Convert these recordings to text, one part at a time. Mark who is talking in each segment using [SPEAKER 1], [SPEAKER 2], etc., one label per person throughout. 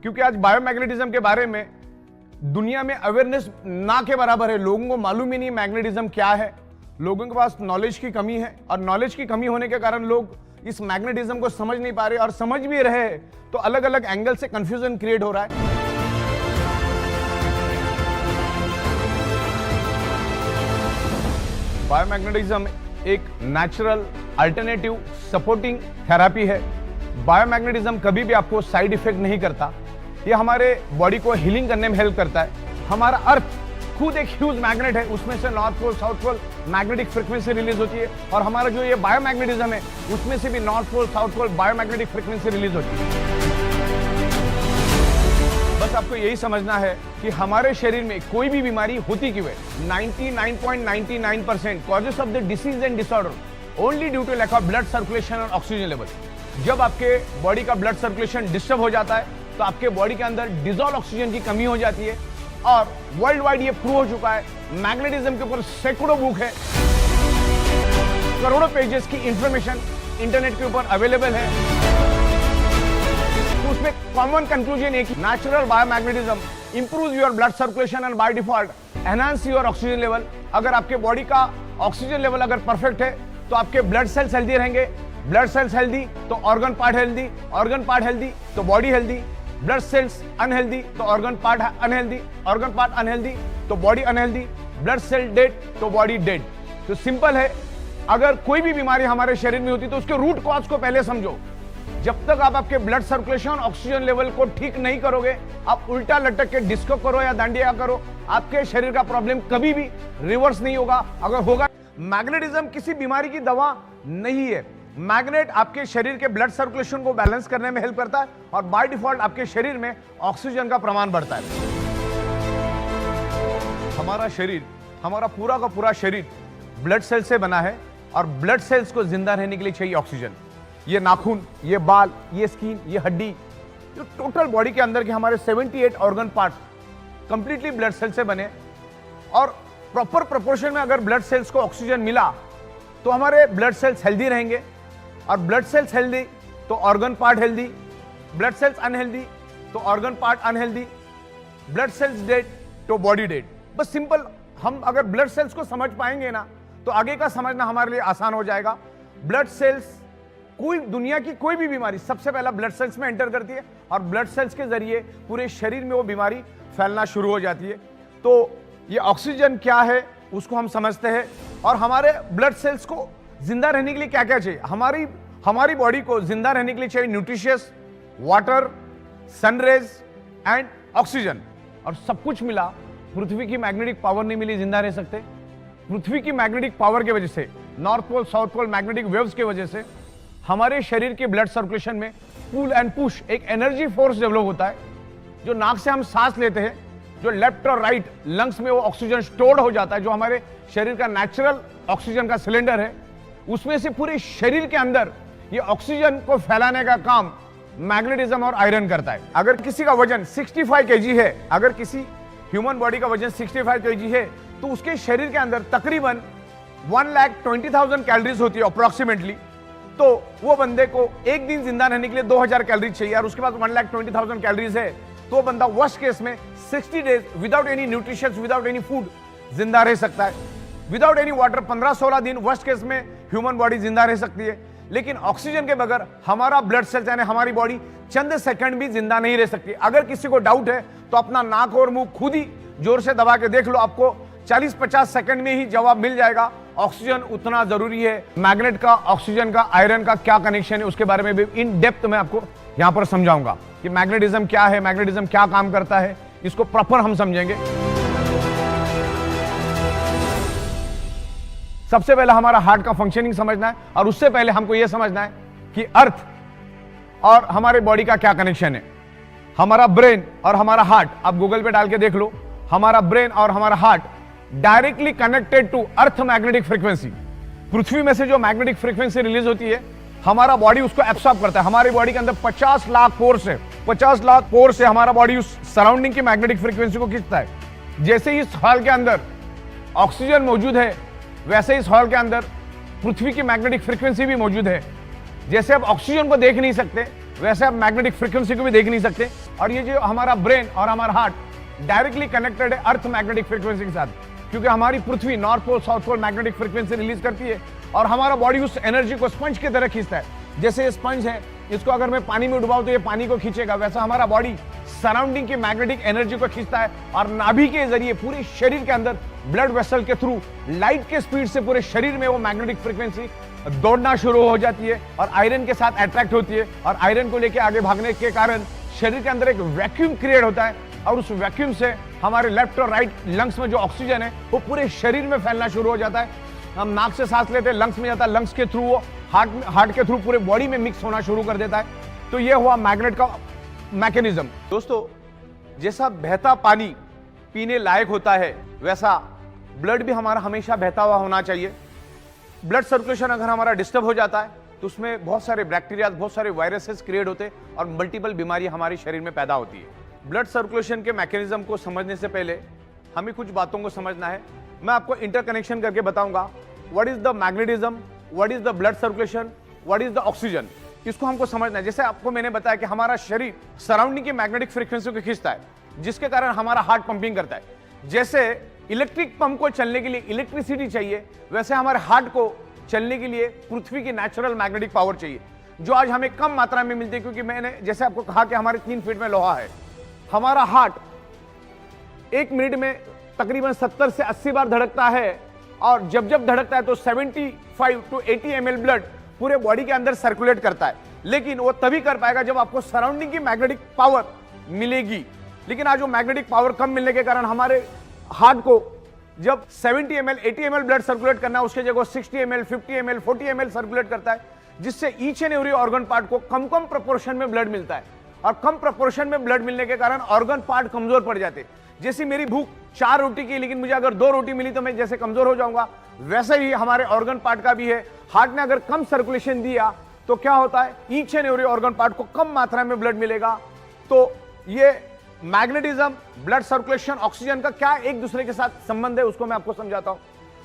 [SPEAKER 1] क्योंकि आज बायोमैग्नेटिज्म के बारे में दुनिया में अवेयरनेस ना के बराबर है। लोगों को मालूम ही नहीं मैग्नेटिज्म क्या है, लोगों के पास नॉलेज की कमी है, और नॉलेज की कमी होने के कारण लोग इस मैग्नेटिज्म को समझ नहीं पा रहे, और समझ भी रहे तो अलग अलग एंगल से कंफ्यूजन क्रिएट हो रहा है। बायोमैग्नेटिज्म एक नेचुरल अल्टरनेटिव सपोर्टिंग थेरेपी है। बायोमैग्नेटिज्म कभी भी आपको साइड इफेक्ट नहीं करता। ये हमारे बॉडी को हीलिंग करने में हेल्प करता है। हमारा अर्थ खुद एक ह्यूज मैग्नेट है, उसमें से north pole south pole magnetic frequency release होती है, और हमारा जो ये बायोमैग्नेटिज्म है उसमें से भी north pole south pole biomagnetic frequency release होती है। बस आपको यही समझना है कि हमारे शरीर में कोई भी बीमारी होती क्यों है। 99.99% causes of the disease and disorder only due to lack of blood circulation और ऑक्सीजन लेवल। जब आपके बॉडी का ब्लड सर्कुलेशन डिस्टर्ब हो जाता है तो आपके बॉडी के अंदर डिजॉल्व ऑक्सीजन की कमी हो जाती है, और वर्ल्ड वाइड ये प्रूव हो चुका है। मैग्नेटिज्म के ऊपर सैकड़ों बुक है, करोड़ों पेजेस की इंफॉर्मेशन इंटरनेट के ऊपर अवेलेबल है। तो उसमें कॉमन कंक्लूजन है कि natural biomagnetism improve your blood circulation and by default enhance your oxygen level. अगर आपके बॉडी का ऑक्सीजन लेवल अगर परफेक्ट है तो आपके ब्लड सेल्स हेल्दी रहेंगे, ब्लड सेल्स हेल्दी तो organ part healthy, organ part healthy तो body healthy, blood cells unhealthy तो organ part unhealthy, organ part unhealthy तो body unhealthy, blood cell dead तो बॉडी डेड। तो सिंपल है, अगर कोई भी बीमारी हमारे शरीर में होती तो उसके रूट कॉज को पहले समझो। जब तक आप आपके ब्लड सर्कुलेशन ऑक्सीजन लेवल को ठीक नहीं करोगे, आप उल्टा लटक के डिस्को करो या दांडिया करो, आपके शरीर का प्रॉब्लम कभी भी रिवर्स नहीं होगा। अगर होगा, मैग्नेटिज्म किसी बीमारी की दवा नहीं है। मैग्नेट आपके शरीर के ब्लड सर्कुलेशन को बैलेंस करने में हेल्प करता है, और बाय डिफॉल्ट आपके शरीर में ऑक्सीजन का प्रमाण बढ़ता है। हमारा शरीर, हमारा पूरा का पूरा शरीर ब्लड सेल से बना है, और ब्लड सेल्स को जिंदा रहने के लिए चाहिए ऑक्सीजन। ये नाखून, ये बाल, ये स्किन, ये हड्डी, जो टोटल बॉडी के अंदर के हमारे 78 organ parts completely blood cell से बने, और प्रॉपर प्रोपोर्शन में अगर ब्लड सेल्स को ऑक्सीजन मिला तो हमारे ब्लड सेल्स हेल्दी रहेंगे, और ब्लड सेल्स हेल्दी तो organ part healthy, blood cells unhealthy तो organ part unhealthy, blood cells dead तो बॉडी डेड। बस सिंपल, हम अगर ब्लड सेल्स को समझ पाएंगे ना तो आगे का समझना हमारे लिए आसान हो जाएगा। ब्लड सेल्स, कोई दुनिया की कोई भी बीमारी सबसे पहला ब्लड सेल्स में एंटर करती है, और ब्लड सेल्स के जरिए पूरे शरीर में वो बीमारी फैलना शुरू हो जाती है। तो ये ऑक्सीजन क्या है उसको हम समझते हैं, और हमारे ब्लड सेल्स को जिंदा रहने के लिए क्या क्या चाहिए। हमारी बॉडी को जिंदा रहने के लिए चाहिए nutritious, water, sun rays and oxygen, और सब कुछ मिला। पृथ्वी की मैग्नेटिक पावर नहीं मिली, जिंदा रह सकते। पृथ्वी की मैग्नेटिक पावर की वजह से, north pole south pole magnetic waves की वजह से हमारे शरीर के ब्लड सर्कुलेशन में पुल एंड पुश एक एनर्जी फोर्स डेवलप होता है। जो नाक से हम सांस लेते हैं, जो लेफ्ट और राइट लंग्स में वो ऑक्सीजन स्टोर्ड हो जाता है, जो हमारे शरीर का नेचुरल ऑक्सीजन का सिलेंडर है, उसमें से पूरे शरीर के अंदर ये ऑक्सीजन को फैलाने का काम मैग्नेटिज्म और आयरन करता है। अगर किसी का वजन 65 kg है, अगर किसी ह्यूमन बॉडी का वजन 65 kg है, तो उसके शरीर के अंदर तकरीबन 1,20,000 कैलोरीज होती है अप्रोक्सीमेटली। तो वो बंदे को एक दिन जिंदा रहने के लिए 2000 कैलोरी चाहिए, और उसके पास 1,20,000 कैलोरीज है, तो बंदा वर्स्ट केस में 60 days without any nutrition, without any food जिंदा रह सकता है। विदाउट एनी वाटर 15-16 दिन वर्स्ट केस में ह्यूमन बॉडी जिंदा रह सकती है। लेकिन ऑक्सीजन के बगैर हमारा ब्लड सेल्स यानी हमारी बॉडी चंद सेकंड भी जिंदा नहीं रह सकती। अगर किसी को डाउट है तो अपना नाक और मुंह खुद ही जोर से दबा के देख लो, आपको 40-50 सेकंड में ही जवाब मिल जाएगा। ऑक्सीजन उतना जरूरी है। मैग्नेट का, ऑक्सीजन का, आयरन का क्या कनेक्शन है उसके बारे में भी इन डेप्थ में आपको यहां पर समझाऊंगा कि मैग्नेटिज्म क्या है, मैग्नेटिज्म क्या काम करता है, इसको प्रॉपर हम समझेंगे। सबसे पहले हमारा हार्ट का फंक्शनिंग समझना है, और उससे पहले हमको यह समझना है कि अर्थ और हमारे बॉडी का क्या कनेक्शन है। हमारा ब्रेन और हमारा हार्ट, आप गूगल पे डाल के देख लो, हमारा ब्रेन और हमारा heart directly connected to earth magnetic frequency. पृथ्वी में से जो मैग्नेटिक फ्रीक्वेंसी रिलीज होती है, हमारा बॉडी उसको एब्सॉर्ब करता है। हमारी बॉडी के अंदर 50 लाख पोर्स है, 50 लाख पोर्स से हमारा बॉडी उस सराउंडिंग की मैग्नेटिक फ्रीक्वेंसी को खींचता है। जैसे ही इस हॉल के अंदर ऑक्सीजन मौजूद है, वैसे इस हॉल के अंदर पृथ्वी की मैग्नेटिक फ्रीक्वेंसी भी मौजूद है। जैसे आप ऑक्सीजन को देख नहीं सकते, वैसे आप मैग्नेटिक फ्रीक्वेंसी को भी देख नहीं सकते। और ये जो हमारा ब्रेन और हमारा हार्ट डायरेक्टली कनेक्टेड है अर्थ मैग्नेटिक फ्रीक्वेंसी के साथ, क्योंकि हमारी पृथ्वी north pole south pole magnetic frequency release करती है और हमारा बॉडी उस एनर्जी को स्पंज की तरह खींचता है। जैसे ये स्पंज है, इसको अगर मैं पानी में डुबाऊं तो ये पानी को खींचेगा, वैसा हमारा बॉडी सराउंडिंग की मैग्नेटिक एनर्जी को खींचता है और नाभि के जरिए पूरे शरीर के अंदर ब्लड वेसल के थ्रू लाइट के स्पीड से पूरे शरीर में वो मैग्नेटिक फ्रीक्वेंसी दौड़ना शुरू हो जाती है और आयरन के साथ अट्रैक्ट होती है और आयरन को लेकर आगे भागने के कारण शरीर के अंदर एक वैक्यूम क्रिएट होता है और उस वैक्यूम से हमारे लेफ्ट और राइट लंग्स में जो ऑक्सीजन है वो पूरे शरीर में फैलना शुरू हो जाता है। हम नाक से सांस लेते हैं, लंग्स में जाता है, लंग्स के थ्रू वो हार्ट के थ्रू पूरे बॉडी में मिक्स होना शुरू कर देता है। तो ये हुआ मैग्नेट का मैकेनिज्म। दोस्तों, जैसा बहता पानी पीने लायक होता है वैसा ब्लड भी हमारा हमेशा बहता हुआ होना चाहिए। ब्लड सर्कुलेशन अगर हमारा डिस्टर्ब हो जाता है तो उसमें बहुत सारे बैक्टीरिया, बहुत सारे वायरसेस क्रिएट होते हैं और मल्टीपल बीमारी हमारे शरीर में पैदा होती है। ब्लड सर्कुलेशन के मैकेनिज्म को समझने से पहले हमें कुछ बातों को समझना है। मैं आपको इंटरकनेक्शन करके बताऊंगा what is the magnetism, what is the blood circulation, what is the oxygen. इसको हमको समझना है। जैसे आपको मैंने बताया कि हमारा शरीर सराउंडिंग की मैग्नेटिक फ्रीक्वेंसी को खींचता है, जिसके कारण हमारा हार्ट पंपिंग करता है। जैसे इलेक्ट्रिक पंप को चलने के लिए इलेक्ट्रिसिटी चाहिए, वैसे हमारे हार्ट को चलने के लिए पृथ्वी की नेचुरल मैग्नेटिक पावर चाहिए, जो आज हमें कम मात्रा में मिलती है। क्योंकि मैंने जैसे आपको कहा कि हमारे 3 फीट में लोहा है। हमारा हार्ट 1 मिनट में तकरीबन 70 से 80 बार धड़कता है और जब जब धड़कता है तो 75 to 80 ml ब्लड पूरे बॉडी के अंदर सर्कुलेट करता है। लेकिन वो तभी कर पाएगा जब आपको सराउंडिंग की मैग्नेटिक पावर मिलेगी। लेकिन आज वो मैग्नेटिक पावर कम मिलने के कारण हमारे हार्ट को जब 70 ml 80 ml ब्लड सर्कुलेट करना है, उसके जगह 60 ml 50 ml 40 ml सर्कुलेट करता है, जिससे each and every organ part को कम कम प्रोपोर्शन में ब्लड मिलता है। और कम प्रोपोर्शन में ब्लड मिलने के कारण ऑर्गन पार्ट कमजोर पड़ जाते हैं। जैसे मेरी भूख 4 रोटी की, लेकिन मुझे अगर 2 रोटी मिली तो मैं जैसे कमजोर हो जाऊंगा, वैसे ही हमारे ऑर्गन पार्ट का भी है। हार्ट ने अगर कम सर्कुलेशन दिया तो क्या होता है, each and every organ part को कम मात्रा में ब्लड मिलेगा। तो ये मैग्नेटिज्म, ब्लड सर्कुलेशन, ऑक्सीजन का क्या एक दूसरे के साथ संबंध है उसको मैं आपको समझाता हूं।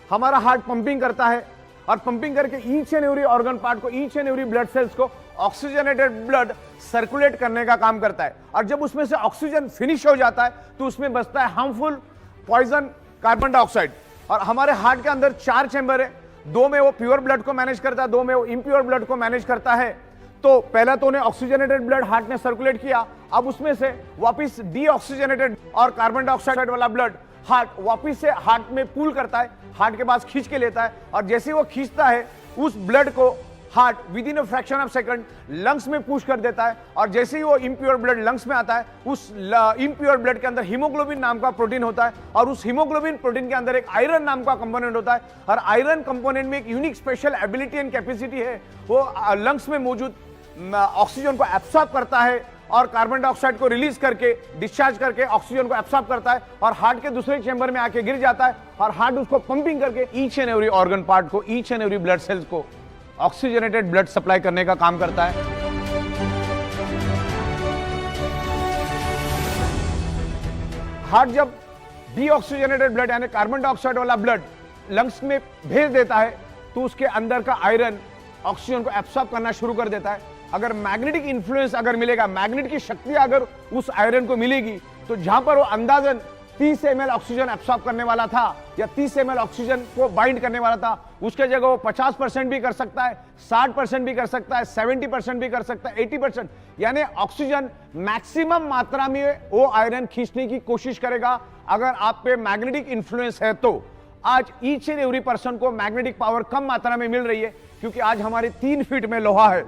[SPEAKER 1] हमारा हार्ट पंपिंग करता है और पंपिंग करके each and every organ part को, each and every blood cells को ऑक्सीजनेटेड ब्लड सर्कुलेट करने का काम करता है। और जब उसमें से ऑक्सीजन फिनिश हो जाता है तो उसमें बचता है हार्मफुल पॉइजन कार्बन डाइऑक्साइड। और हमारे हार्ट के अंदर 4 चैम्बर है, 2 में वो प्योर ब्लड को मैनेज करता है, 2 में वो इम्प्योर ब्लड को मैनेज करता है। तो पहला तो उन्हें ऑक्सीजनेटेड ब्लड हार्ट ने सर्कुलेट किया, अब उसमें से वापस डीऑक्सीजनेटेड और कार्बन डाइऑक्साइड वाला ब्लड हार्ट वापस से हार्ट में पूल करता है, हार्ट के पास खींच के लेता है। और जैसे वो खींचता है उस ब्लड को heart with in a fraction of second lungs में पुश कर देता है। और जैसे ही वो इम्प्योर ब्लड लंग्स में आता है, उस इम्प्योर ब्लड के अंदर हीमोग्लोबिन नाम का प्रोटीन होता है और उस हीमोग्लोबिन प्रोटीन के अंदर एक आयरन नाम का कंपोनेंट होता है। और आयरन कंपोनेंट में एक unique special ability and capacity है, वो लंग्स में मौजूद ऑक्सीजन को एब्सॉर्ब करता है और कार्बन डाइऑक्साइड को रिलीज करके डिस्चार्ज करके ऑक्सीजन को एब्सॉर्ब करता है और हार्ट के दूसरे चैम्बर में आके गिर जाता है और हार्ट उसको पंपिंग करके each and every organ part को, each and every blood cells को ऑक्सीजनेटेड ब्लड सप्लाई करने का काम करता है। हार्ट जब डीऑक्सीजनेटेड ब्लड यानी कार्बन डाइऑक्साइड वाला ब्लड लंग्स में भेज देता है तो उसके अंदर का आयरन ऑक्सीजन को एब्सॉर्ब करना शुरू कर देता है। अगर मैग्नेटिक इन्फ्लुएंस अगर मिलेगा, मैग्नेट की शक्ति अगर उस आयरन को मिलेगी, तो जहां पर वो अंदाजन 30 ml ऑक्सीजन एब्सॉर्ब करने वाला था या 30 ml ऑक्सीजन को बाइंड करने वाला था, उसके जगह वो 50% भी कर सकता है, 60% भी कर सकता है, 70% भी कर सकता है, 80%। यानी ऑक्सीजन मैक्सिमम मात्रा में वो आयरन खींचने की कोशिश करेगा अगर आप पे मैग्नेटिक इन्फ्लुएंस है तो। आज ईच एंड एवरी पर्सन को मैग्नेटिक पावर कम मात्रा में मिल रही है क्योंकि आज हमारे 3 फीट में लोहा है।